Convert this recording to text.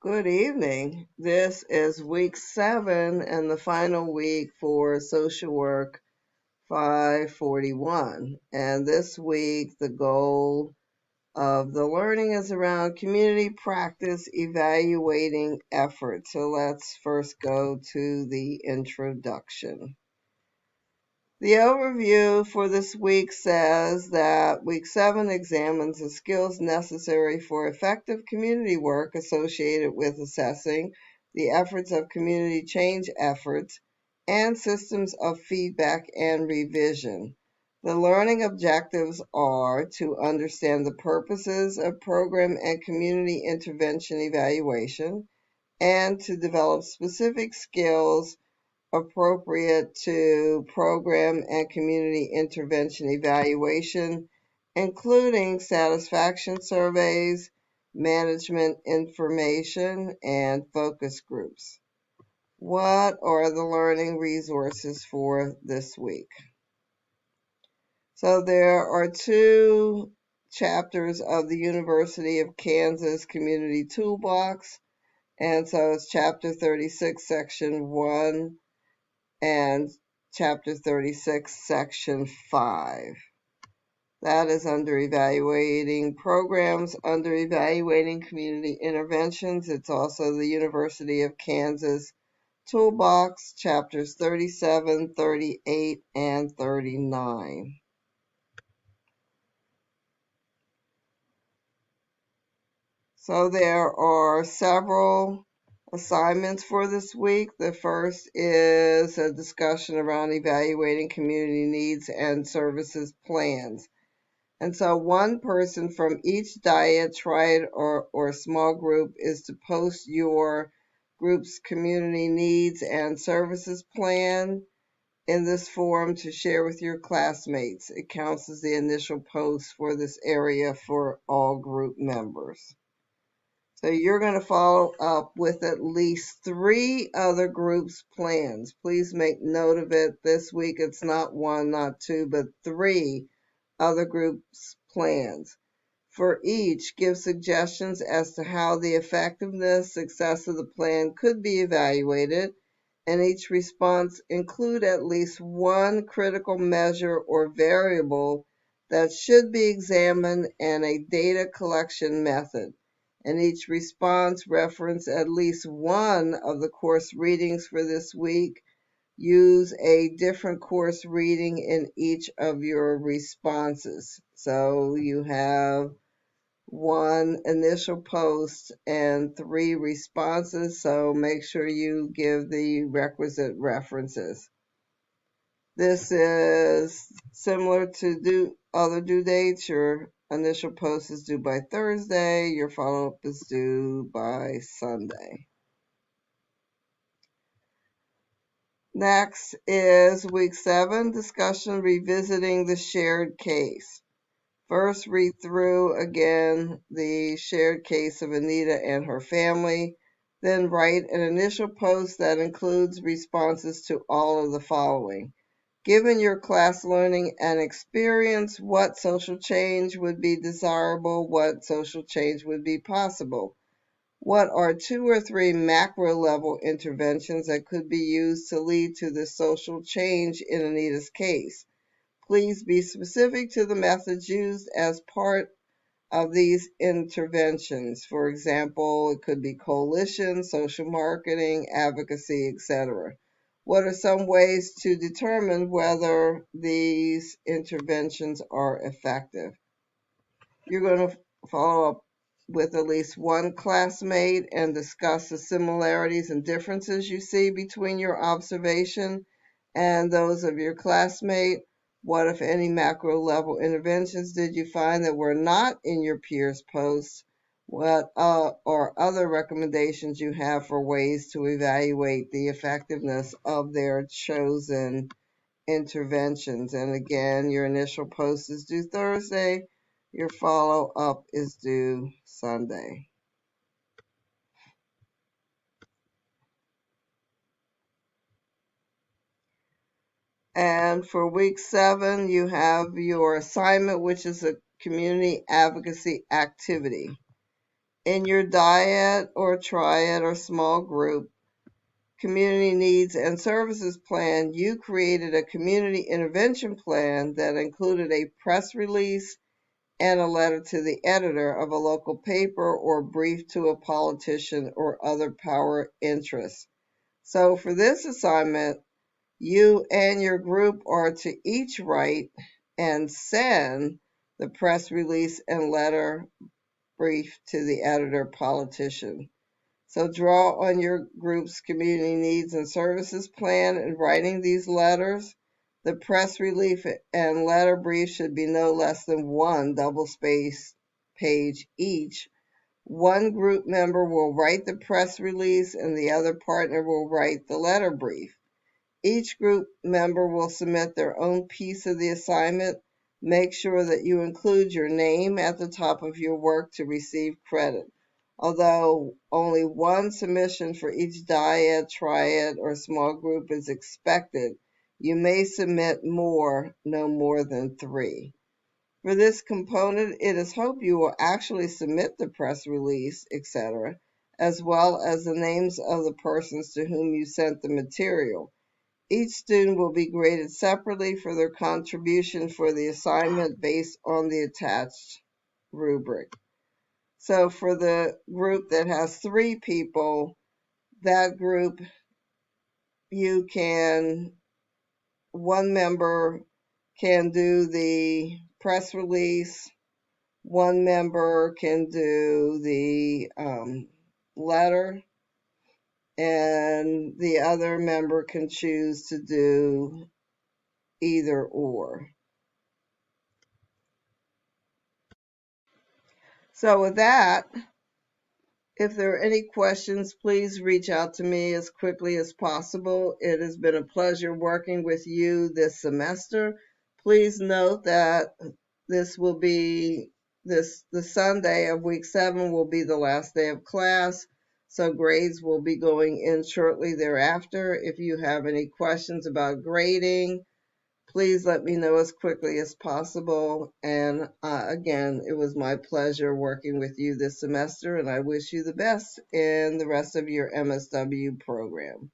Good evening. This is week 7 and the final week for social work 541. And this week, the goal of the learning is around community practice evaluating efforts. So let's first go to the introduction. The overview for this week says that week 7 examines the skills necessary for effective community work associated with assessing the efforts of community change efforts and systems of feedback and revision. The learning objectives are to understand the purposes of program and community intervention evaluation and to develop specific skills appropriate to program and community intervention evaluation, including satisfaction surveys, management information, and focus groups. What are the learning resources for this week? So there are 2 chapters of the University of Kansas Community Toolbox, and so it's chapter 36, section 1, and chapter 36, section 5. That is under evaluating programs, under evaluating community interventions. It's also the University of Kansas Toolbox, chapters 37, 38, and 39. So there are several assignments for this week. The first is a discussion around evaluating community needs and services plans. And so one person from each diet, triad, or small group is to post your group's community needs and services plan in this forum to share with your classmates. It counts as the initial post for this area for all group members. So you're going to follow up with at least 3 other groups' plans. Please make note of it. This week it's not 1, not 2, but 3 other groups' plans. For each, give suggestions as to how the effectiveness, success of the plan could be evaluated, and each response include at least 1 critical measure or variable that should be examined and a data collection method. And each response reference at least 1 of the course readings for this week. Use a different course reading in each of your responses. So you have 1 initial post and 3 responses, so make sure you give the requisite references. This is similar to other due dates. Your initial post is due by Thursday. Your follow-up is due by Sunday. Next is week 7, discussion revisiting the shared case. First, read through again the shared case of Anita and her family. Then write an initial post that includes responses to all of the following. Given your class learning and experience, what social change would be desirable? What social change would be possible? What are 2 or 3 macro level interventions that could be used to lead to the social change in Anita's case? Please be specific to the methods used as part of these interventions. For example, it could be coalition, social marketing, advocacy, etc. What are some ways to determine whether these interventions are effective? You're going to follow up with at least 1 classmate and discuss the similarities and differences you see between your observation and those of your classmate. What, if any, macro level interventions did you find that were not in your peers' posts? What are other recommendations you have for ways to evaluate the effectiveness of their chosen interventions? And again, your initial post is due Thursday. Your follow-up is due Sunday. And for week 7, you have your assignment, which is a community advocacy activity. In your dyad or triad or small group community needs and services plan, you created a community intervention plan that included a press release and a letter to the editor of a local paper or brief to a politician or other power interest. So for this assignment, you and your group are to each write and send the press release and letter brief to the editor politician. So draw on your group's community needs and services plan in writing these letters. The press release and letter brief should be no less than one double-spaced page each. One group member will write the press release and the other partner will write the letter brief. Each group member will submit their own piece of the assignment. Make sure that you include your name at the top of your work to receive credit. Although only one submission for each dyad, triad, or small group is expected, you may submit no more than 3. For this component, it is hoped you will actually submit the press release, etc., as well as the names of the persons to whom you sent the material. Each student will be graded separately for their contribution for the assignment based on the attached rubric. So for the group that has 3 people, that group one member can do the press release, one member can do the letter, and the other member can choose to do either or. So with that, if there are any questions, please reach out to me as quickly as possible. It has been a pleasure working with you this semester. Please note that the Sunday of week 7 will be the last day of class, so grades will be going in shortly thereafter. If you have any questions about grading, please let me know as quickly as possible. And again, it was my pleasure working with you this semester, and I wish you the best in the rest of your MSW program.